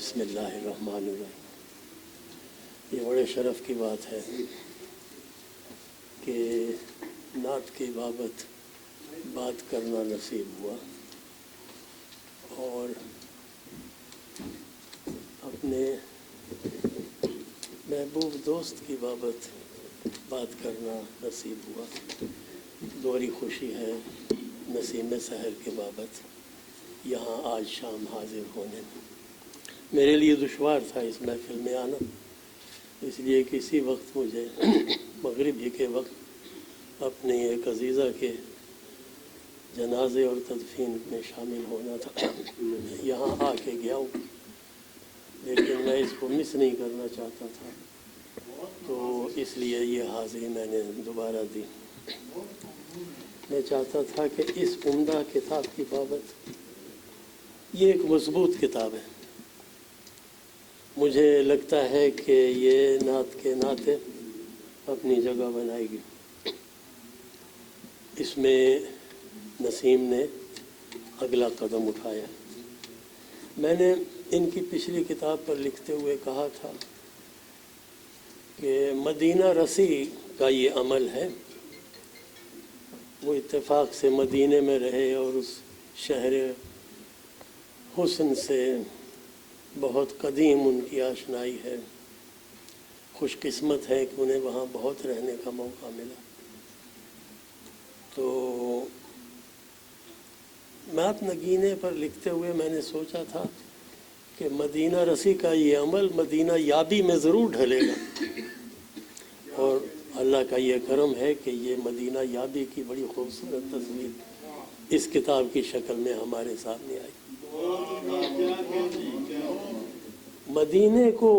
بسم اللہ الرحمن الرحیم۔ یہ بڑے شرف کی بات ہے کہ نعت کی بابت بات کرنا نصیب ہوا اور اپنے محبوب دوست کی بابت بات کرنا نصیب ہوا۔ دوہری خوشی ہے نسیم سحر کے بابت یہاں آج شام حاضر ہونے میں۔ میرے لیے دشوار تھا اس محفل میں آنا، اس لیے کسی وقت مجھے مغرب ہی کے وقت اپنے ایک عزیزہ کے جنازے اور تدفین میں شامل ہونا تھا۔ یہاں آ کے گیا ہوں، لیکن میں اس کو مس نہیں کرنا چاہتا تھا، تو اس لیے یہ حاضری میں نے دوبارہ دی۔ میں چاہتا تھا کہ اس عمدہ کتاب کی بابت، یہ ایک مضبوط کتاب ہے، مجھے لگتا ہے کہ یہ نعت کے ناطے اپنی جگہ بنائے گی۔ اس میں نسیم نے اگلا قدم اٹھایا۔ میں نے ان کی پچھلی کتاب پر لکھتے ہوئے کہا تھا کہ مدینہ رسی کا یہ عمل ہے، وہ اتفاق سے مدینے میں رہے اور اس شہر حسن سے بہت قدیم ان کی آشنائی ہے، خوش قسمت ہے کہ انہیں وہاں بہت رہنے کا موقع ملا۔ تو نعت نگینے پر لکھتے ہوئے میں نے سوچا تھا کہ مدینہ رسی کا یہ عمل مدینہ یابی میں ضرور ڈھلے گا، اور اللہ کا یہ کرم ہے کہ یہ مدینہ یابی کی بڑی خوبصورت تصویر اس کتاب کی شکل میں ہمارے سامنے آئی۔ مدینے کو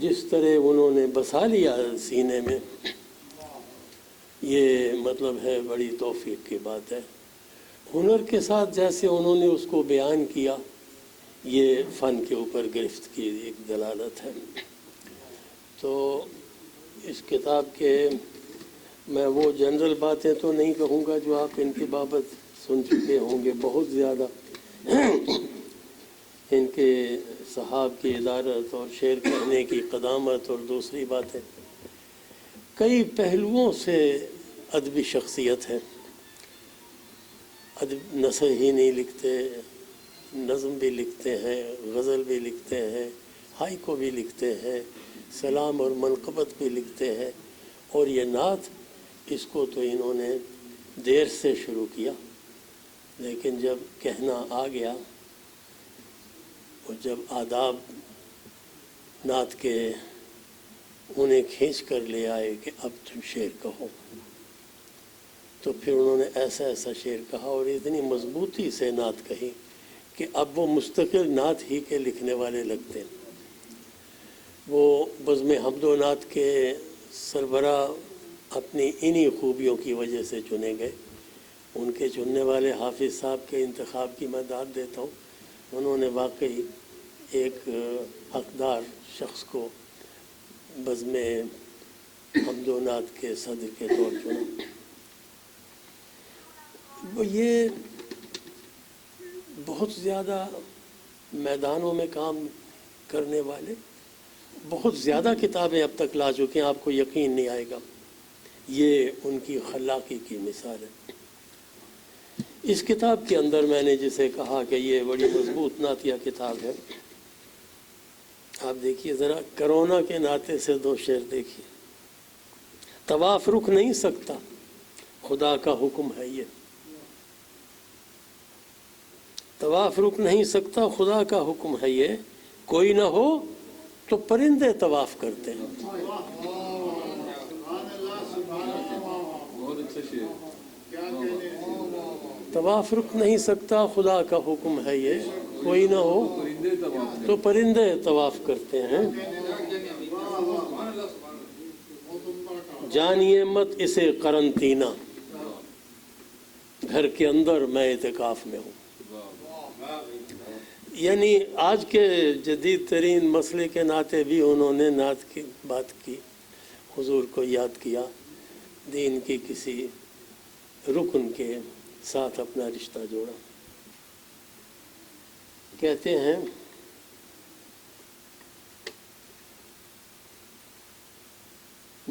جس طرح انہوں نے بسا لیا سینے میں، یہ مطلب ہے بڑی توفیق کی بات ہے۔ ہنر کے ساتھ جیسے انہوں نے اس کو بیان کیا، یہ فن کے اوپر گرفت کی ایک دلالت ہے۔ تو اس کتاب کے میں وہ جنرل باتیں تو نہیں کہوں گا جو آپ ان کی بابت سن چکے ہوں گے، بہت زیادہ ان کے صحاب کی ادارت اور شعر کہنے کی قدامت اور دوسری باتیں، کئی پہلوؤں سے ادبی شخصیت ہے۔ ادب نثر ہی نہیں لکھتے، نظم بھی لکھتے ہیں، غزل بھی لکھتے ہیں، ہائیکو بھی لکھتے ہیں، سلام اور منقبت بھی لکھتے ہیں، اور یہ نعت اس کو تو انہوں نے دیر سے شروع کیا، لیکن جب کہنا آ گیا اور جب آداب نعت کے انہیں کھینچ کر لے آئے کہ اب تم شعر کہو، تو پھر انہوں نے ایسا ایسا شعر کہا اور اتنی مضبوطی سے نعت کہی کہ اب وہ مستقل نعت ہی کے لکھنے والے لگتے ہیں۔ وہ بزم حمد و نعت کے سربراہ اپنی انہی خوبیوں کی وجہ سے چنے گئے۔ ان کے چننے والے حافظ صاحب کے انتخاب کی میں داد دیتا ہوں، انہوں نے واقعی ایک حقدار شخص کو بزم حمد و نعت کے صدر کے طور چنا۔ یہ بہت زیادہ میدانوں میں کام کرنے والے، بہت زیادہ کتابیں اب تک لا چکے ہیں، آپ کو یقین نہیں آئے گا۔ یہ ان کی خلاقی کی مثال ہے۔ اس کتاب کے اندر میں نے جسے کہا کہ یہ بڑی مضبوط نعتیہ کتاب ہے، آپ دیکھیے ذرا، کرونا کے ناطے سے دو شعر دیکھیے۔ طواف رک نہیں سکتا، خدا کا حکم ہے یہ۔ طواف رک نہیں سکتا، خدا کا حکم ہے یہ، کوئی نہ ہو تو پرندے طواف کرتے ہیں۔ طواف رک نہیں سکتا، خدا کا حکم ہے یہ، کوئی نہ ہو تو پرندے طواف کرتے ہیں۔ جانیے مت اسے قرنطینہ، گھر کے اندر میں اعتکاف میں ہوں۔ یعنی آج کے جدید ترین مسئلے کے ناطے بھی انہوں نے نعت کی بات کی، حضور کو یاد کیا، دین کی کسی رکن کے ساتھ اپنا رشتہ جوڑا۔ کہتے ہیں